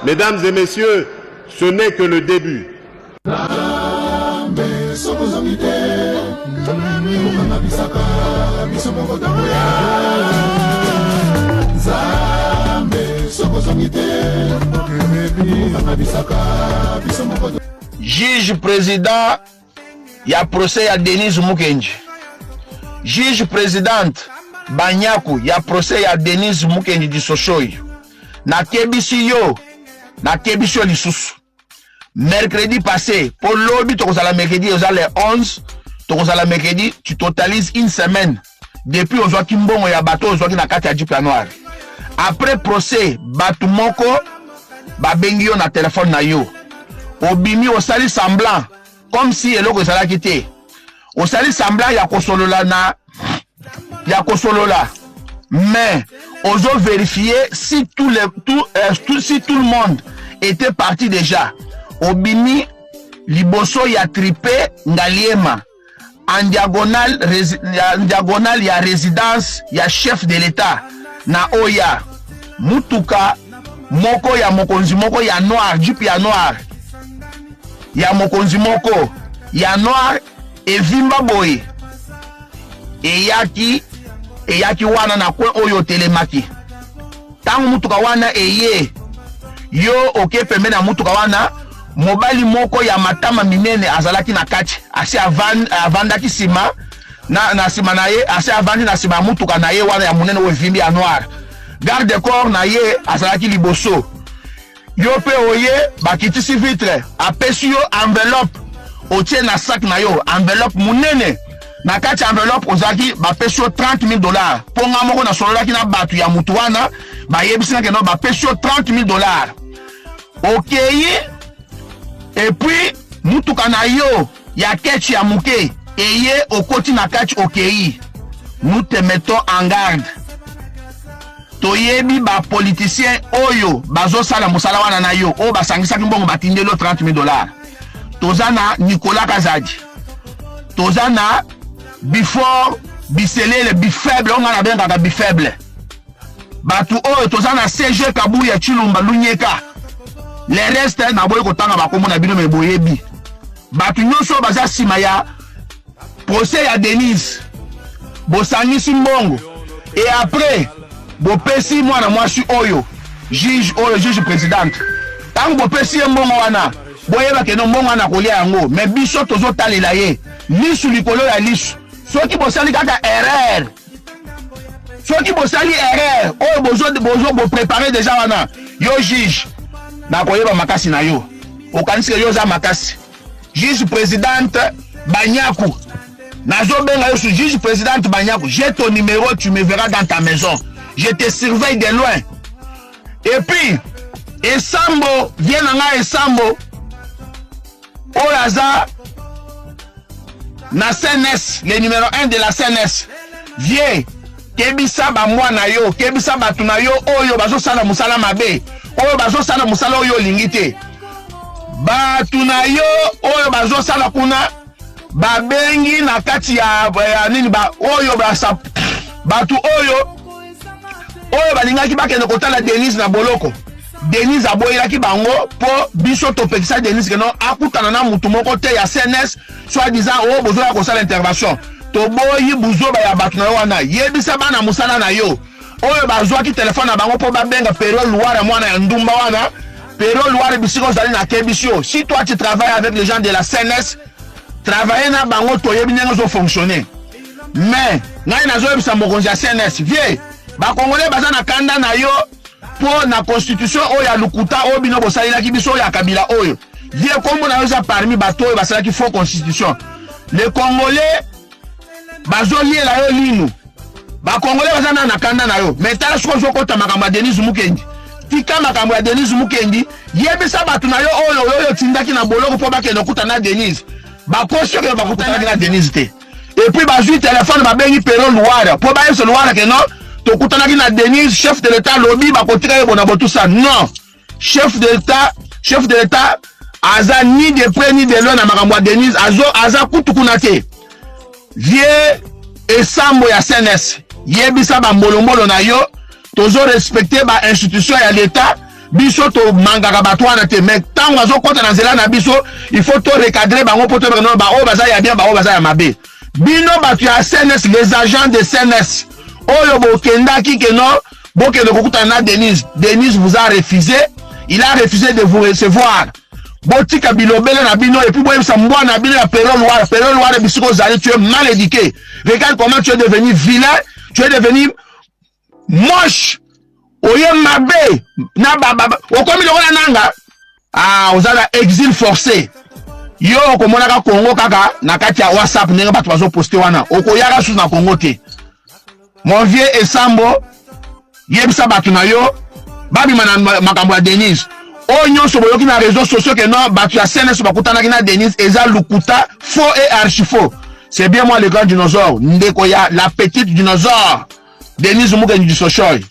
Mesdames et messieurs, ce n'est que le début. Juge président, il y a procès à Denise Mukendi. Juge présidente, Banyaku, il y a procès à Denise Mukendi du Sochoy. Na kebisi yo lisusu. Mercredi passé, pour lobby, tu as mercredi, tu as les 11, tu as la mercredi, tu totalises une semaine. Depuis, on voit qu'il y a bateau, on voit qu'il y a carte à Djipla Noir. Après procès, Batu Moko, Babengio na téléphone na yo. Obimi, au sali semblant, comme si il y a quitté. Au sali semblant, il y a Kosolola na. Il y a Kosolola. Mais, on doit vérifier si tout le monde était parti déjà. Obimi, Liboso y a tripé Ngaliema. En diagonale, il y a résidence, il y a chef de l'État. Na Oya, Mutuka, Moko ya Mokonzi Moko ya noir, Jup ya noir. Ya Mokonzi Moko, ya noir, et Vimba Boy. Et yaki wana na kwe oyo telemaki. Tangu Mutuka wana eye, yo oke pembe na Mutuka wana, mobali moko ya matama minene azalaki na kati asi avandaki sima na sima na ye asi avandi na sima Mutuka na ye wana ya munene we vimbi ya noir garde corps na ye azalaki liboso yo pe oye bakitisi vitre apesi yo enveloppe otie na sac na yo enveloppe munene na kati enveloppe ozaki bapesi yo $30,000 ponga moko na sololaki na batu ya mutu wana bayebisi na keno bapesi yo $30,000 okeye. Et puis, Mutuka na yo, ya kechi ya muke, eye okoti na kachi okei. Nous te mettons en garde. Toyebi ba politicien oyo, bazo sala musala wana na yo, o basangisa kimbongo batindelo $30,000. Tozana Nicolas Kazadi. Tozana before biselele bifaible, on a bien kaka bifaible. Batu oyo tozana CG Kabuya Chilumba Lunyeka. Les restes na boy kotanga bakomo na bino me boyebi. Batu nyonso baza sima ya procès ya Denise. Bosangisi mbongo. Et après, bopesi mwana mwasi oyo, juge présidente. Tango bopesi mbongo wana, boyeba ke no mbongo wana kolia yango, mais biso tozo talela ye. Lisu likolo ya lisu. Soki bosali kaka erreur. Soki bosali erreur, oyo bozo préparer déjà wana. Yo juge na koyeba makasi na yo okanisi yo za makasi juge présidente Banyaku nazo benga yo juge présidente Banyaku, j'ai ton numéro, tu me verras dans ta maison, je te surveille de loin. Et puis Esambo vient nga Esambo Olaza na CNS, le numéro 1 de la CNS viens kebisa ba mwana yo, kebisa batu na yo oyo bazo sala musala mabe, oyo bazo sala musala oyo lingite. Batu na yo oyo bazo sala kuna babengi na kati ya nini ba oyo basa batu oyo balingaki bakende kotala Denise na boloko. Denise aboyelaki bango po biso topekisa Denise keno akutana na mutu moko te ya CNS soit disant o bozo ya kosala intervention. Toboyi buzoba ya batu na yo wana yebisa bana musala na yo oyo bazwaki telefone na bango po babenga Pero Louare mwana ya ndumba wana. Pero Louare bisiko zali na kebisio. Si toi tu travailles avec les gens de la CNS, travailler na bango toyebi ndenge zo fonctionner. Mais ngai nazo yebisa mokonzi ya CNS vie ba congolais baza na kanda na yo po na constitution oyo ya lukuta oyo bino bosalelaki biso ya kabila oyo vie kombo na yo za parmi bato oyo basalaki faux constitution. Les congolais bazo yela yo linu ba congolais baza na kanda na yo. Mais tala soko zo kota makambo ya Denise Mukendi tika makambo ya Denise Mukendi yebisa batu na yo oyo tindaki na boloko po bakende kuta na Denise bakosi oyo bakutana na Denise te. Et puis bazui téléphone babengi Pero Louare po ba yeso Louare ke non tokutana na Denise chef de l'état lobby bakotika yebo na botu ça. Non, chef de l'état aza ni de près ni de loin na makambo ya Denise aza kutukuna te. Vie Esambo ya CNS yebisa ba mbolombolo na yo tozo respecter ba institution ya l'état biso to mangaka bato wana te mais tango azokota na nzela na biso il faut to recadrer bango po to non ba o baza ya bien ba o baza ya mabe bino bato ya CNS les agents de CNS oyo bokendaki ke non bokende kokutana na Denise vous a refusé, il a refusé de vous recevoir botika bilobele na bino et puis boyebisa mbwa na bino ya Pélon Loire bisiko zali tu es mal éduqué, regarde comment tu es devenu vilain, tu es devenu moche. Oye mabe na baba okomi lokola nanga ozala exil forcé yo okomonaka Congo kaka na kati ya WhatsApp ndenge bato bazo poster wana okoyaka sous na Congo te mon vieux Esambo yebisa bato na yo babima na makambo ya Denise oyo nyonso boyoki na réseaux sociaux que non bato ya CNS bakutanaki na Denise eza lukuta faux et archi faux. C'est bien moi le grand dinosaure ndeko ya la petite dinosaure Denise Mukendi du Sochoy.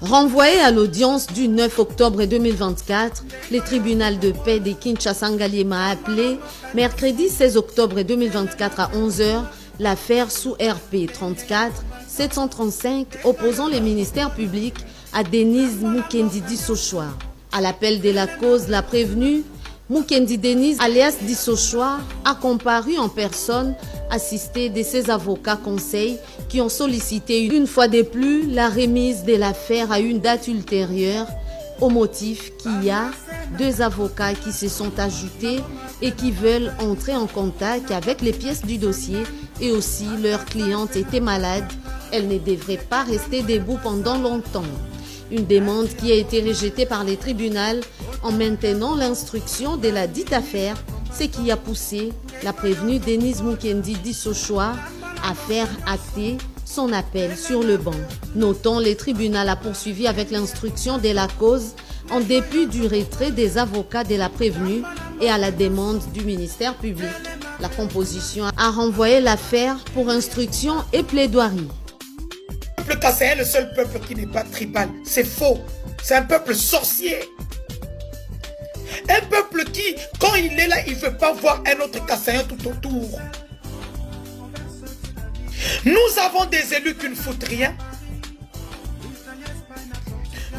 Renvoyé à l'audience du 9 octobre 2024, le tribunal de paix de Kinshasa Ngaliema a appelé mercredi 16 octobre 2024 à 11h l'affaire sous RP 34 735 opposant les ministères publics à Denise Mukendi Dissochoa. À l'appel de la cause, la prévenue Mukendi Denise alias Dissochoa a comparu en personne assistée de ses avocats conseils qui ont sollicité une fois de plus la remise de l'affaire à une date ultérieure au motif qu'il y a 2 avocats qui se sont ajoutés et qui veulent entrer en contact avec les pièces du dossier et aussi leur cliente était malade. Elle ne devrait pas rester debout pendant longtemps. Une demande qui a été rejetée par les tribunaux en maintenant l'instruction de la dite affaire, ce qui a poussé la prévenue Denise Mukendi Dissochoa à faire acter son appel sur le banc. Notons, le tribunal a poursuivi avec l'instruction de la cause en dépit du retrait des avocats de la prévenue et à la demande du ministère public. La composition a renvoyé l'affaire pour instruction et plaidoirie. Le peuple kassaïen est le seul peuple qui n'est pas tribal. C'est faux. C'est un peuple sorcier. Un peuple qui, quand il est là, il ne veut pas voir un autre kassaïen tout autour. Nous avons des élus qui ne foutent rien.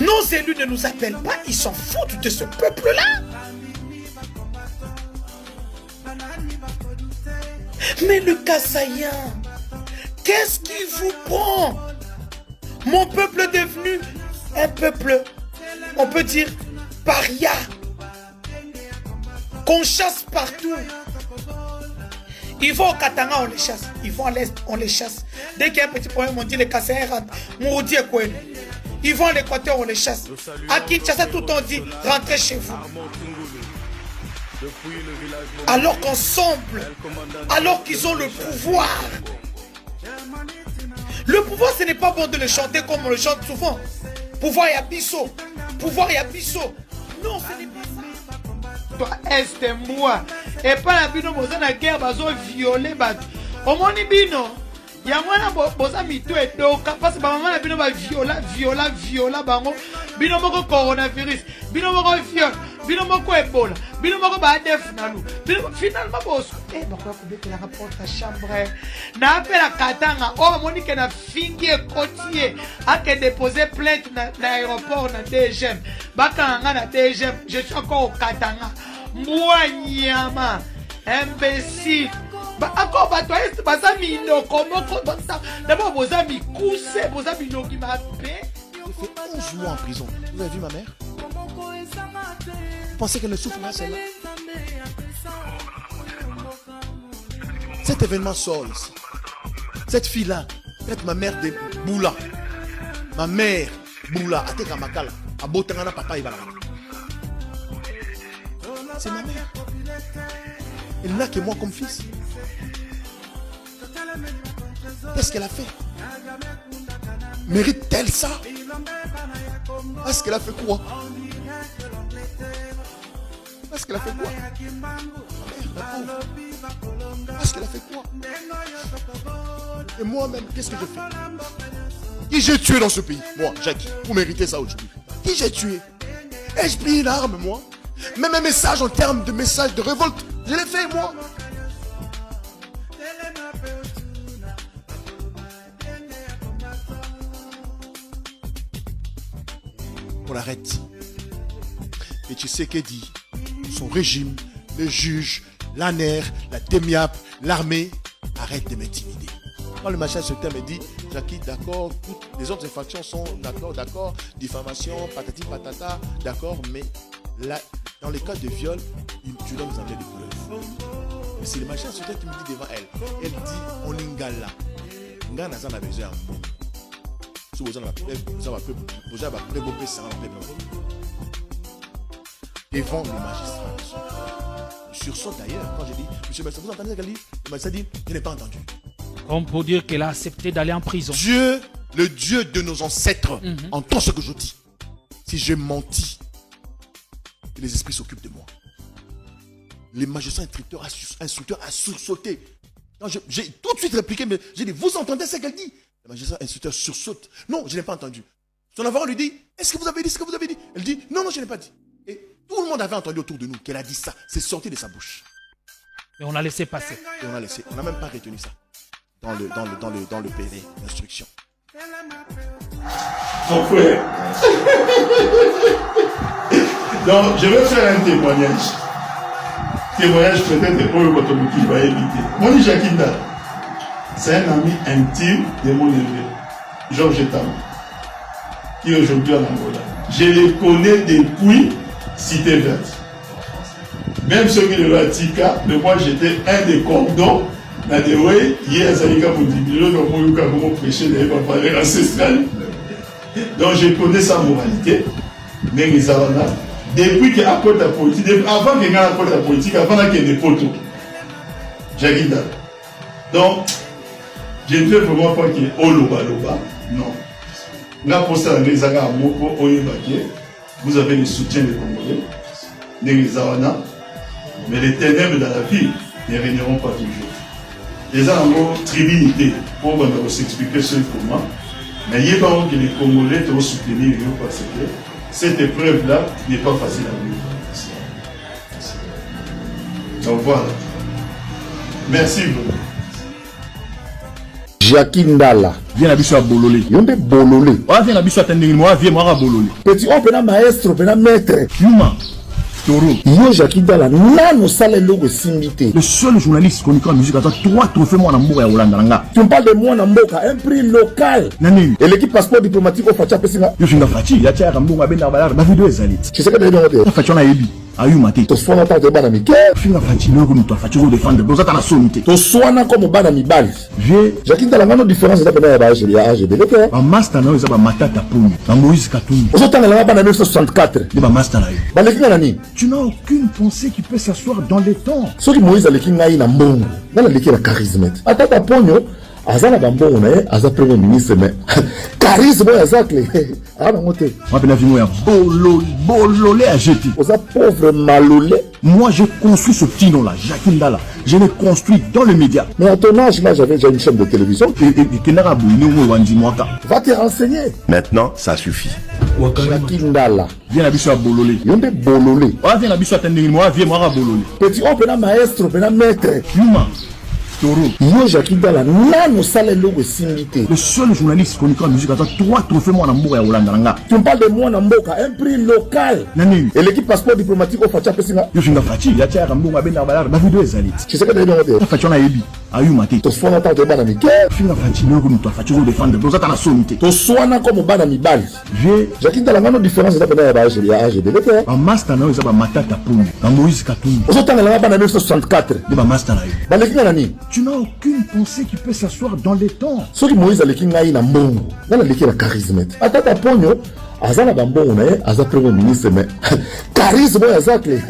Nos élus ne nous appellent pas, ils s'en foutent de ce peuple-là. Mais le kassaïen, qu'est-ce qui vous prend? Mon peuple est devenu un peuple, on peut dire, paria, qu'on chasse partout. Ils vont au Katanga, on les chasse. Ils vont à l'Est, on les chasse. Dès qu'il y a un petit problème, on dit les Kassaïens rentrent. Mourdi et Kouel. Ils vont à l'Équateur, on les chasse. À Kinshasa, tout on dit, rentrez chez vous. Alors qu'ensemble, alors qu'ils ont le pouvoir. Le pouvoir, ce n'est pas bon de le chanter comme on le chante souvent. Pouvoir et abisso. Pouvoir et abisso. Non, ce n'est pas ça. Toi, est moi. Et pas la bino, vous avez guerre, vous avez violé. Au moins, bino. Il y a moins de mito et doka. Parce que maman, la bino va viola, bango. Bino moko coronavirus. Bino moko viol. Bino moko Ebola. Bino moko badef nalou. Finalement, boss. Eh, pourquoi vous avez la rapport à chambre? Na appel à Katanga. Oh, Monique na fingi et côtier. A que déposer plainte na l'aéroport na DGM. Bakanga na DGM. Je suis encore au Katanga. Moi, Nyama. Imbécile. Encore, toi, bazami no comment d'abord, vos amis coussés, vos amis no qui m'a fait. J'ai fait 11 mois en prison. Vous avez vu ma mère? Vous pensez qu'elle ne souffre pas, celle-là? Cet événement sort ici. Cette fille-là, peut-être ma mère de Boula. Ma mère, Boula, Ateka Makala, à Botangana, papa, il va là. C'est ma mère. Elle n'a que moi comme fils. Qu'est-ce qu'elle a fait? Mérite-t-elle ça? Est-ce qu'elle a fait quoi? Est-ce qu'elle a fait quoi? Est-ce qu'elle a fait quoi? Et moi-même, qu'est-ce que je fais? Qui j'ai tué dans ce pays? Moi, Jackie, pour mériter ça aujourd'hui. Qui j'ai tué? Ai-je pris une arme, moi? Même un message en termes de message de révolte, je l'ai fait, moi. qu'on arrête. Et tu sais qu'est dit, son régime, le juge, l'ANER, la TEMIAP, l'armée, arrête de m'intimider. Quand le machin se terme et dit, Jackie, d'accord, toutes les autres infractions sont d'accord, diffamation, patati patata, d'accord, mais là, dans les cas de viol, tu dois nous amener des preuves. Et c'est le machin se terme qui me dit devant elle. Elle dit, on ingala. Ngana zana besoin en bon. Si vous avez devant le magistrat. Sur ça d'ailleurs, quand j'ai dit, monsieur Messin, vous entendez ce qu'elle dit? Le magistrat dit, je n'ai pas entendu. Comme pour dire qu'elle a accepté d'aller en prison. Dieu, le Dieu de nos ancêtres, entend ce que je dis. Si je mentis, les esprits s'occupent de moi. Les magistrats instructeurs a sursauté. J'ai tout de suite répliqué, mais j'ai dit, vous entendez ce qu'elle dit? Le magistrat instructeur sursaute. Non, je n'ai pas entendu. Son avocat lui dit, est-ce que vous avez dit ce que vous avez dit? Elle dit, non, je n'ai pas dit. Et tout le monde avait entendu autour de nous qu'elle a dit ça. C'est sorti de sa bouche. Mais on a laissé passer. Et on a laissé. On n'a même pas retenu ça dans le PV d'instruction. Mon frère. Donc, je vais faire un témoignage. Témoignage peut-être pour le Kotobuki va éviter. Mon Jakinda, c'est un ami intime de mon neveu, Georges Tam, qui est aujourd'hui en Angola. Je le connais depuis Cité Verte. Même ceux qui le Tika, mais moi j'étais un des cordons. Hier, Zalika Moudibilo, donc moi, comment prêcher les parler ancestral. Donc je connais sa moralité. Mais les Arana, depuis qu'il y a la politique, avant qu'il y ait la politique, avant qu'il y ait des poteaux, Jaginda. Donc, je ne fais vraiment pas qu'il y ait Oloba. Non. Là, pour ça, les Arana, vous avez le soutien des Congolais, les Arana, mais les ténèbres dans la vie ne régneront pas toujours. Les gens ont tribunité pour s'expliquer ce comment. Mais il y a pas que les Congolais doivent soutenir parce que cette épreuve-là n'est pas facile à vivre. Donc voilà. Merci beaucoup. Jackie Ndala. Viens à Bissau à Bololé. Yonde Bololé. Viens à Bissau à Tending, moi, viens à Bololé. Petit, on peut maestro, peut maître. Humain. Toro. Yo Jackie Ndala, nano sale logo simité. Le seul journaliste chroniqueur en musique a 3 trophées moi en Mboka ya Hollanda. Tu me parles de moi en Mboka, un prix local. Nani. Et l'équipe passeport diplomatique au Fatia Pessinga. Yo finga Fachi, ya tia Mbonga benda balar, ba vidéo ezalit. Tu sais que d'ailleurs on Fachi on a yebi. Ayu mate. To soana ta de bana mi. Finga Fachi no ko muto Fachi ko défendre, boza ta na sonité. To soana comme bana mi bali. Vie. Jackie Ndala ngano différence da bana ya ba AGB. Ba master na eza ba matata puni. Ba Moïse Katumbi. Ozotanga la bana 1964. Ba master na yo. Ba lekinga nani? Tu n'as aucune pensée qui peut s'asseoir dans les temps. Soki Moïse alekinga ina mbongo. Nala lekela charisme. Atata ponyo azana bambongo na ye aza premier ministre mais charisme ya zakle. Ah non moté. Moi pena vimo ya bololé à jeter. Oza pauvre malolé. Moi j'ai construit ce petit nom là, Jackie Ndala. Je l'ai construit dans le média. Mais à ton âge là, j'avais déjà une chaîne de télévision. Va te renseigner. Maintenant, ça suffit. Jackie Ndala. Viens à Bissau à Bololé. Yonde Bololé. Viens à Bissau à Tending, moi, viens à Bololé. Petit, on peut maestro, peut maître. Humain. Toro. Yo Jackie Ndala, nano sale logo simité. Le seul journaliste chroniqueur en musique a 3 trophées moi en Mboka ya Hollanda. Tu me parles de moi en Mboka, un prix local. Nani. Et l'équipe passeport diplomatique au Fatia Pessinga. Yo finga Fachi, ya tia Mbonga benda balar, ba vidéo ezalit. Tu sais que d'ailleurs on Fachi on a yebi. Ayu mate. To soana ta de bana mi. Finga Fachi no ko muto Fachi ko défendre, boza ta na sonité. To soana comme bana mi bali. Vie. Jackie Ndala ngano différence da bana ya ba AGB. Ba master na eza ba matata puni. Ba Moïse Katumbi. Ozotanga la bana 1964. Ba master na yo. Ba lekinga nani? Tu n'as aucune pensée qui peut s'asseoir dans les temps. Soki Moïse alekinga ina mbongo. Nala lekela charisme. Atata ponyo azana bambongo na ye aza premier ministre mais charisme ya zakle.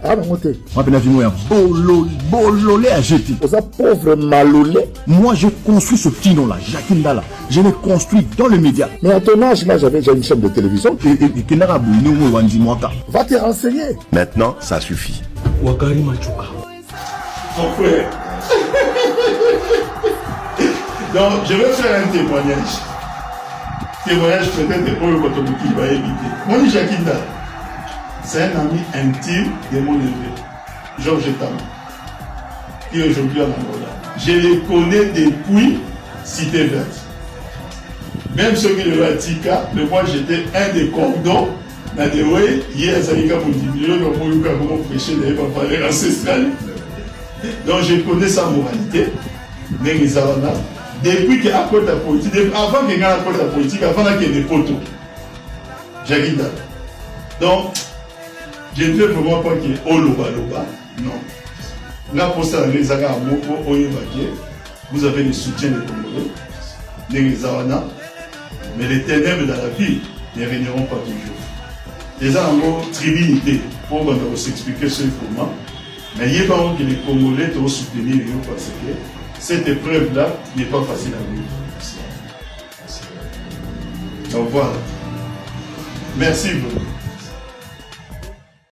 Ah non moté. Moi pena vimo ya bololé à jeter. Oza pauvre malolé. Moi j'ai construit ce petit nom là, Jackie Ndala. Je l'ai construit dans le média. Mais à ton âge là, j'avais déjà une chaîne de télévision. Va te renseigner. Maintenant, ça suffit. Wakari Machuka. Mon frère. Donc, je vais faire un témoignage. Témoignage peut-être pour le Kotobuki va éviter. Mon Jakinda, c'est un ami intime de mon neveu, Georges Tam, qui est aujourd'hui en Angola. Je le connais depuis Cité Verte. Même ceux qui le Tika, mais moi j'étais un des cordons Nadewe, hier, Zalika Moudibilo, comment prêcher des valeurs ancestrales. Donc je connais sa moralité. Depuis qu'il y a la politique, avant qu'il y ait la politique, avant qu'il y ait des poteaux. Jaginda. Donc, je ne veux vraiment pas qu'il y ait Oloba Loba. Non. Là, pour ça, les Agas Moko, vous avez le soutien des Congolais, les Zawana, mais les ténèbres dans la vie ne régneront pas toujours. Les Agas tribunité, pour s'expliquer ce comment, mais il n'y a pas que les Congolais doivent soutenir parce que cette épreuve-là n'est pas facile à vivre. Donc voilà. Merci beaucoup.